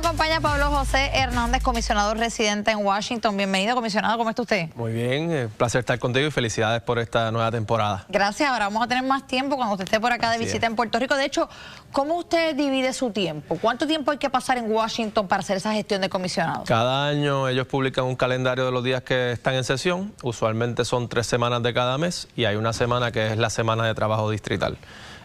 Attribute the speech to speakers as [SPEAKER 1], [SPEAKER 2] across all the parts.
[SPEAKER 1] acompaña Pablo José Hernández, comisionado residente en Washington. Bienvenido, comisionado, ¿cómo está usted?
[SPEAKER 2] Muy bien, placer estar contigo y felicidades por esta nueva temporada.
[SPEAKER 1] Gracias, ahora vamos a tener más tiempo cuando usted esté por acá de visita en Puerto Rico. De hecho, ¿cómo usted divide su tiempo? ¿Cuánto tiempo hay que pasar en Washington para hacer esa gestión de comisionados?
[SPEAKER 2] Cada año ellos publican un calendario de los días que están en sesión. Usualmente son 3 semanas de cada mes y hay una semana que es la semana de trabajo distrital.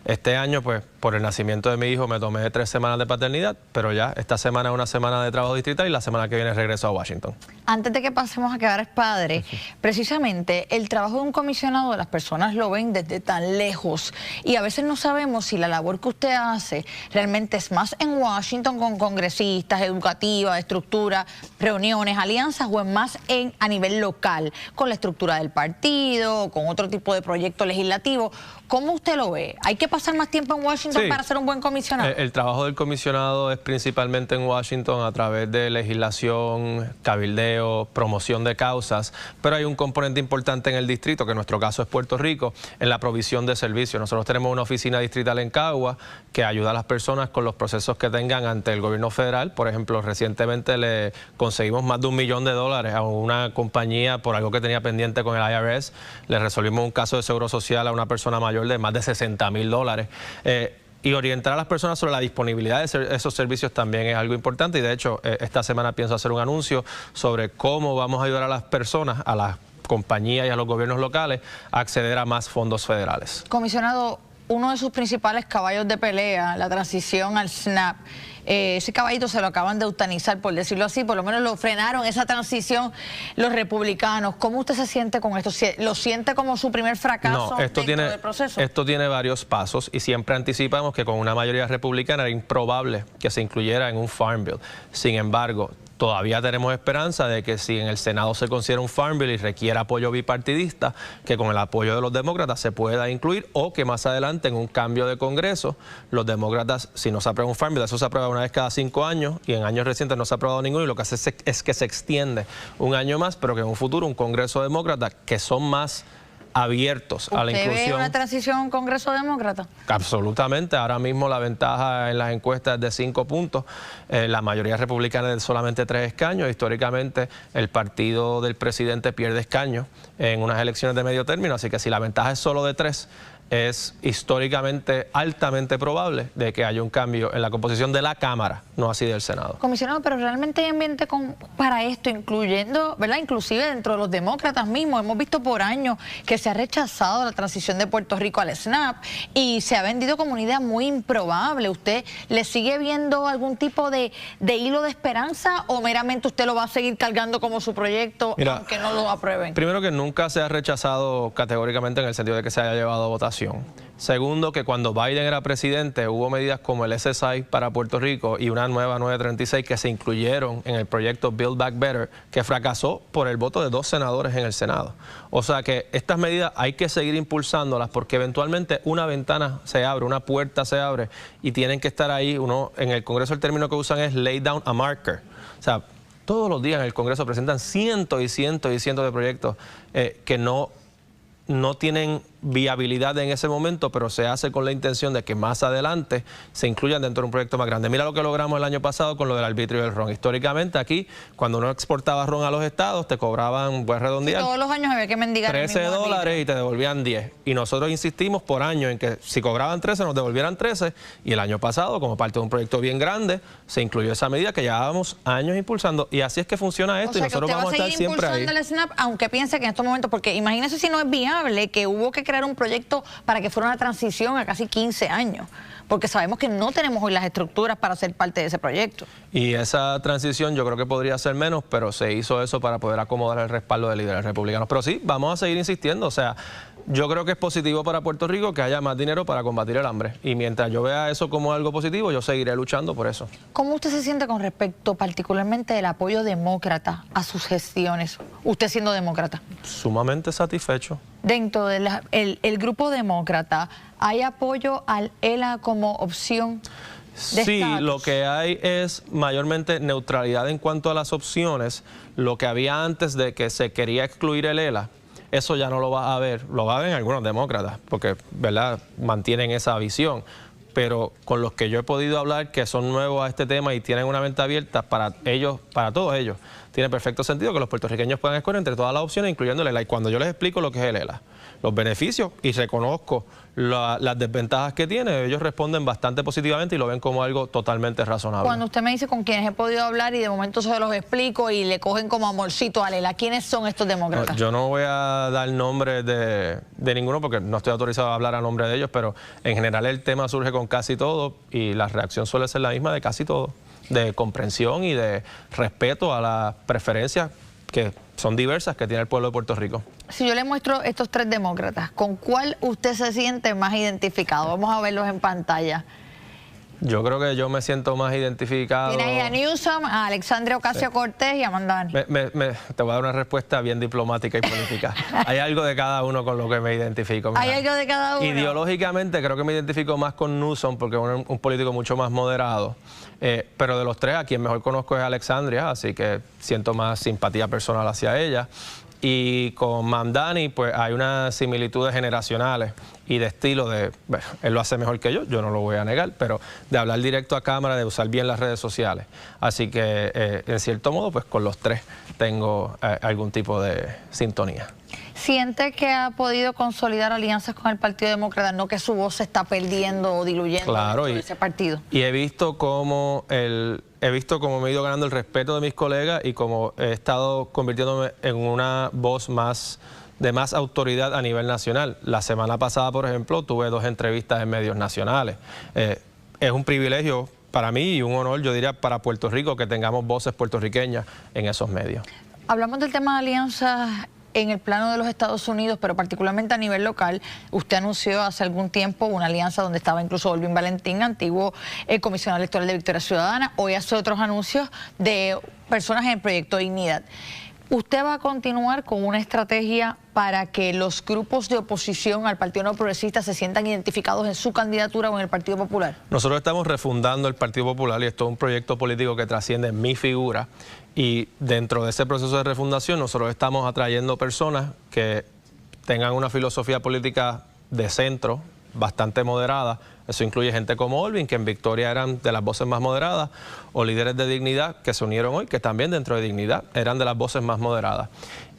[SPEAKER 2] Este año, pues, por el nacimiento de mi hijo me tomé 3 semanas de paternidad, pero ya esta semana es una semana de trabajo distrital y la semana que viene regreso a Washington.
[SPEAKER 1] Antes de que pasemos a quedar padre, precisamente el trabajo de un comisionado, las personas lo ven desde tan lejos y a veces no sabemos si la labor que usted hace realmente es más en Washington con congresistas, educativa, estructura, reuniones, alianzas, o es más a nivel local, con la estructura del partido, con otro tipo de proyecto legislativo. ¿Cómo usted lo ve? ¿Hay que pasar más tiempo en Washington para ser un buen comisionado?
[SPEAKER 2] El trabajo del comisionado es principalmente en Washington a través de legislación, cabildeo, promoción de causas, pero hay un componente importante en el distrito, que en nuestro caso es Puerto Rico, en la provisión de servicios. Nosotros tenemos una oficina distrital en Cagua que ayuda a las personas con los procesos que tengan ante el gobierno federal. Por ejemplo, recientemente le conseguimos más de $1 millón a una compañía por algo que tenía pendiente con el IRS. Le resolvimos un caso de seguro social a una persona mayor de más de $60,000. Y orientar a las personas sobre la disponibilidad de esos servicios también es algo importante. Y de hecho, esta semana pienso hacer un anuncio sobre cómo vamos a ayudar a las personas, a las compañías y a los gobiernos locales a acceder a más fondos federales.
[SPEAKER 1] Comisionado, uno de sus principales caballos de pelea, la transición al SNAP, ese caballito se lo acaban de eutanizar, por decirlo así, por lo menos lo frenaron, esa transición, los republicanos. ¿Cómo usted se siente con esto? ¿Lo siente como su primer fracaso dentro del proceso?
[SPEAKER 2] Esto tiene varios pasos y siempre anticipamos que con una mayoría republicana era improbable que se incluyera en un Farm Bill. Sin embargo, todavía tenemos esperanza de que si en el Senado se considera un Farm Bill y requiere apoyo bipartidista, que con el apoyo de los demócratas se pueda incluir, o que más adelante en un cambio de Congreso, los demócratas, si no se aprueba un Farm Bill, eso se aprueba una vez cada 5 años y en años recientes no se ha aprobado ninguno, y lo que hace es que se extiende un año más, pero que en un futuro un Congreso demócrata que son más abiertos a la inclusión.
[SPEAKER 1] ¿Usted ve una transición a un Congreso demócrata?
[SPEAKER 2] Absolutamente. Ahora mismo la ventaja en las encuestas es de 5 puntos. La mayoría republicana es de solamente 3 escaños. Históricamente el partido del presidente pierde escaños en unas elecciones de medio término, así que si la ventaja es solo de 3, es históricamente altamente probable de que haya un cambio en la composición de la Cámara, no así del Senado.
[SPEAKER 1] Comisionado, pero realmente hay ambiente para esto, incluyendo, ¿verdad? Inclusive dentro de los demócratas mismos. Hemos visto por años que se ha rechazado la transición de Puerto Rico al SNAP y se ha vendido como una idea muy improbable. ¿Usted le sigue viendo algún tipo de hilo de esperanza o meramente usted lo va a seguir cargando como su proyecto, aunque no lo aprueben?
[SPEAKER 2] Primero, que nunca se ha rechazado categóricamente en el sentido de que se haya llevado a votación. Segundo, que cuando Biden era presidente hubo medidas como el SSI para Puerto Rico y una nueva 936 que se incluyeron en el proyecto Build Back Better, que fracasó por el voto de 2 senadores en el Senado. O sea que estas medidas hay que seguir impulsándolas porque eventualmente una ventana se abre, una puerta se abre y tienen que estar ahí. En el Congreso el término que usan es lay down a marker. O sea, todos los días en el Congreso presentan cientos y cientos y cientos de proyectos que no tienen viabilidad en ese momento, pero se hace con la intención de que más adelante se incluyan dentro de un proyecto más grande. Mira lo que logramos el año pasado con lo del arbitrio del ron. Históricamente aquí, cuando uno exportaba ron a los estados, te cobraban, voy a redondear,
[SPEAKER 1] todos los años había que mendigar
[SPEAKER 2] $13 y te devolvían 10. Y nosotros insistimos por año en que si cobraban 13 nos devolvieran 13, y el año pasado, como parte de un proyecto bien grande, se incluyó esa medida que llevábamos años impulsando, y así es que funciona esto.
[SPEAKER 1] O sea,
[SPEAKER 2] y nosotros vamos a estar siempre ahí.
[SPEAKER 1] El SNAP, aunque piense que en estos momentos, porque imagínese si no es viable, que hubo que crear un proyecto para que fuera una transición a casi 15 años, porque sabemos que no tenemos hoy las estructuras para ser parte de ese proyecto.
[SPEAKER 2] Y esa transición yo creo que podría ser menos, pero se hizo eso para poder acomodar el respaldo de líderes republicanos. Pero sí, vamos a seguir insistiendo. O sea, yo creo que es positivo para Puerto Rico que haya más dinero para combatir el hambre. Y mientras yo vea eso como algo positivo, yo seguiré luchando por eso. ¿¿Cómo
[SPEAKER 1] usted se siente con respecto particularmente del apoyo demócrata a sus gestiones? Usted siendo demócrata.
[SPEAKER 2] Sumamente satisfecho.
[SPEAKER 1] Dentro del el grupo demócrata, ¿hay apoyo al ELA como opción?
[SPEAKER 2] Sí, lo que hay es mayormente neutralidad en cuanto a las opciones. Lo que había antes de que se quería excluir el ELA, eso ya no lo va a haber. Lo va a ver en algunos demócratas, porque, ¿verdad?, mantienen esa visión. pero con los que yo he podido hablar, que son nuevos a este tema y tienen una mente abierta, para ellos, para todos ellos, tiene perfecto sentido que los puertorriqueños puedan escoger entre todas las opciones, incluyendo el ELA. Y cuando yo les explico lo que es el ELA, los beneficios, y reconozco las desventajas que tiene, ellos responden bastante positivamente y lo ven como algo totalmente razonable.
[SPEAKER 1] Cuando usted me dice con quienes he podido hablar y de momento se los explico y le cogen como amorcito a Lela, ¿quiénes son estos demócratas?
[SPEAKER 2] No, yo no voy a dar nombres de ninguno porque no estoy autorizado a hablar a nombre de ellos, pero en general el tema surge con casi todo y la reacción suele ser la misma de casi todo, de comprensión y de respeto a las preferencias que son diversas que tiene el pueblo de Puerto Rico.
[SPEAKER 1] Si yo le muestro estos tres demócratas, ¿con cuál usted se siente más identificado? Vamos a verlos en pantalla.
[SPEAKER 2] Yo creo que yo me siento más identificado.
[SPEAKER 1] Tiene ahí a Newsom, a Alexandria Ocasio-Cortez y a Mandani.
[SPEAKER 2] Te voy a dar una respuesta bien diplomática y política. Hay algo de cada uno con lo que me identifico. Mira.
[SPEAKER 1] ¿Hay algo de cada uno?
[SPEAKER 2] Ideológicamente creo que me identifico más con Newsom porque es un político mucho más moderado. Pero de los tres, a quien mejor conozco es Alexandria, así que siento más simpatía personal hacia ella. Y con Mamdani, pues hay unas similitudes generacionales y de estilo de, bueno, él lo hace mejor que yo no lo voy a negar, pero de hablar directo a cámara, de usar bien las redes sociales. Así que, en cierto modo, pues con los tres tengo algún tipo de sintonía.
[SPEAKER 1] ¿Siente que ha podido consolidar alianzas con el Partido Demócrata, no que su voz se está perdiendo o diluyendo dentro de ese partido? Y
[SPEAKER 2] he visto cómo me he ido ganando el respeto de mis colegas y cómo he estado convirtiéndome en una voz de más autoridad a nivel nacional. La semana pasada, por ejemplo, tuve 2 entrevistas en medios nacionales. Es un privilegio para mí y un honor, yo diría, para Puerto Rico que tengamos voces puertorriqueñas en esos medios.
[SPEAKER 1] Hablamos del tema de alianzas en el plano de los Estados Unidos, pero particularmente a nivel local. Usted anunció hace algún tiempo una alianza donde estaba incluso Olvin Valentín, antiguo comisionado electoral de Victoria Ciudadana. Hoy hace otros anuncios de personas en el Proyecto Dignidad. ¿Usted va a continuar con una estrategia para que los grupos de oposición al Partido No Progresista se sientan identificados en su candidatura o en el Partido Popular?
[SPEAKER 2] Nosotros estamos refundando el Partido Popular y esto es un proyecto político que trasciende mi figura. Y dentro de ese proceso de refundación nosotros estamos atrayendo personas que tengan una filosofía política de centro, bastante moderada. Eso incluye gente como Olvin, que en Victoria eran de las voces más moderadas, o líderes de Dignidad que se unieron hoy, que también dentro de Dignidad eran de las voces más moderadas.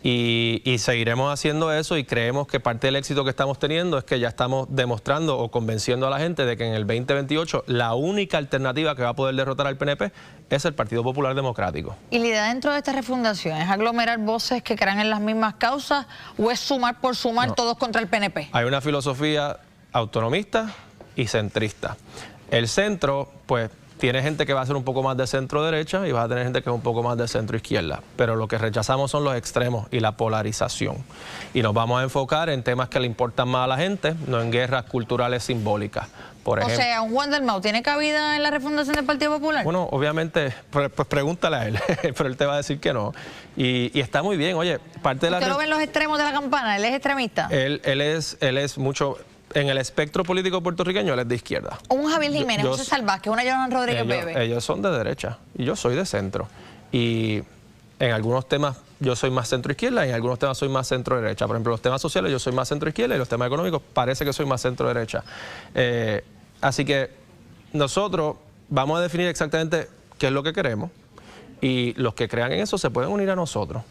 [SPEAKER 2] Y seguiremos haciendo eso y creemos que parte del éxito que estamos teniendo es que ya estamos demostrando o convenciendo a la gente de que en el 2028 la única alternativa que va a poder derrotar al PNP es el Partido Popular Democrático.
[SPEAKER 1] ¿Y la idea dentro de esta refundación es aglomerar voces que crean en las mismas causas o es sumar por sumar todos contra el PNP?
[SPEAKER 2] Hay una filosofía autonomista y centrista. El centro, pues, tiene gente que va a ser un poco más de centro-derecha y va a tener gente que es un poco más de centro-izquierda. Pero lo que rechazamos son los extremos y la polarización. Y nos vamos a enfocar en temas que le importan más a la gente, no en guerras culturales simbólicas. Por ejemplo,
[SPEAKER 1] o sea, ¿un Juan Dalmau tiene cabida en la refundación del Partido Popular?
[SPEAKER 2] Bueno, obviamente, pues pregúntale a él, pero él te va a decir que no. Y está muy bien, oye, parte de la...
[SPEAKER 1] ¿Usted lo ve en los extremos de la campana? ¿Él es extremista?
[SPEAKER 2] Él es mucho... En el espectro político puertorriqueño, él es de izquierda.
[SPEAKER 1] Un Javier Jiménez, José Salvázquez, una Yonan Rodríguez Bebe.
[SPEAKER 2] Ellos son de derecha y yo soy de centro. Y en algunos temas yo soy más centro-izquierda y en algunos temas soy más centro-derecha. Por ejemplo, los temas sociales yo soy más centro-izquierda y los temas económicos parece que soy más centro-derecha. Así que nosotros vamos a definir exactamente qué es lo que queremos y los que crean en eso se pueden unir a nosotros.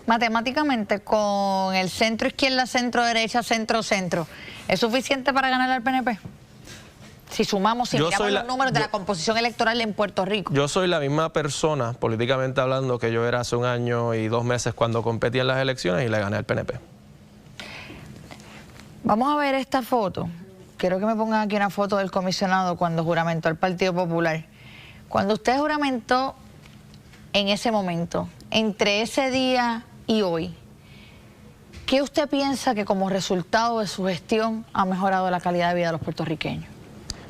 [SPEAKER 1] Matemáticamente, con el centro-izquierda, centro-derecha, centro-centro, ¿es suficiente para ganar al PNP? Si sumamos, si miramos los números de la composición electoral en Puerto Rico.
[SPEAKER 2] Yo soy la misma persona, políticamente hablando, que yo era hace 1 año y 2 meses cuando competí en las elecciones y le gané al PNP.
[SPEAKER 1] Vamos a ver esta foto. Quiero que me pongan aquí una foto del comisionado cuando juramentó al Partido Popular. Cuando usted juramentó en ese momento, entre ese día y hoy, ¿qué usted piensa que como resultado de su gestión ha mejorado la calidad de vida de los puertorriqueños?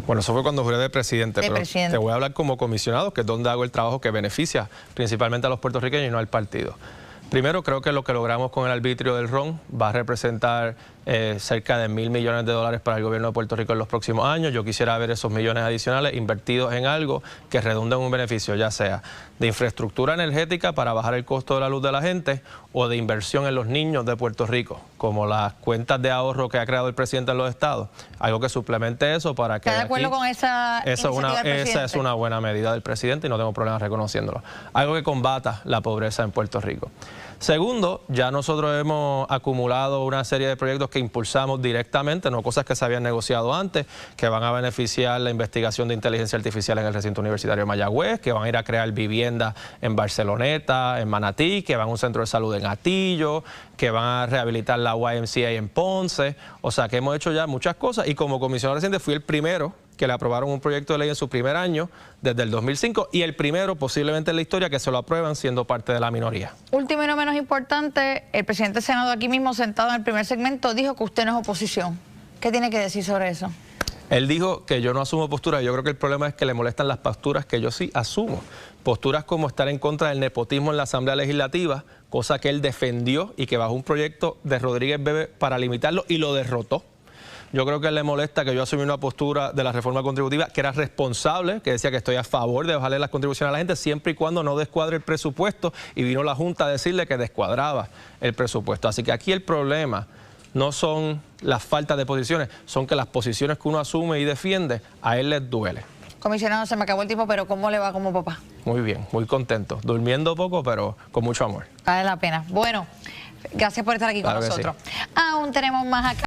[SPEAKER 2] Bueno, eso fue cuando juré de presidente, pero te voy a hablar como comisionado, que es donde hago el trabajo que beneficia principalmente a los puertorriqueños y no al partido. Primero, creo que lo que logramos con el arbitrio del RON va a representar cerca de $1.000 millones para el gobierno de Puerto Rico en los próximos años. Yo quisiera ver esos millones adicionales invertidos en algo que redunde en un beneficio, ya sea de infraestructura energética para bajar el costo de la luz de la gente o de inversión en los niños de Puerto Rico, como las cuentas de ahorro que ha creado el presidente en los estados. Algo que suplemente eso para que...
[SPEAKER 1] ¿Está de acuerdo con esa iniciativa del presidente?
[SPEAKER 2] Esa es una buena medida del presidente y no tengo problemas reconociéndolo. Algo que combata la pobreza en Puerto Rico. Segundo, ya nosotros hemos acumulado una serie de proyectos que impulsamos directamente, no cosas que se habían negociado antes, que van a beneficiar la investigación de inteligencia artificial en el recinto universitario de Mayagüez, que van a ir a crear viviendas en Barceloneta, en Manatí, que van a un centro de salud en Atillo, que van a rehabilitar la YMCA en Ponce. O sea que hemos hecho ya muchas cosas y como comisionado residente fui el primero que le aprobaron un proyecto de ley en su primer año desde el 2005 y el primero posiblemente en la historia que se lo aprueban siendo parte de la minoría.
[SPEAKER 1] Último y no menos importante, el presidente del Senado aquí mismo sentado en el primer segmento dijo que usted no es oposición. ¿Qué tiene que decir sobre eso?
[SPEAKER 2] Él dijo que yo no asumo posturas. Yo creo que el problema es que le molestan las posturas que yo sí asumo. Posturas como estar en contra del nepotismo en la Asamblea Legislativa, cosa que él defendió y que bajó un proyecto de Rodríguez Bebe para limitarlo y lo derrotó. Yo creo que a él le molesta que yo asumí una postura de la reforma contributiva que era responsable, que decía que estoy a favor de bajarle las contribuciones a la gente siempre y cuando no descuadre el presupuesto, y vino la Junta a decirle que descuadraba el presupuesto. Así que aquí el problema no son las faltas de posiciones, son que las posiciones que uno asume y defiende a él les duele.
[SPEAKER 1] Comisionado, se me acabó el tiempo, pero ¿cómo le va como papá?
[SPEAKER 2] Muy bien, muy contento, durmiendo poco pero con mucho amor.
[SPEAKER 1] Vale la pena. Bueno, gracias por estar aquí con nosotros. Sí. Aún tenemos más acá.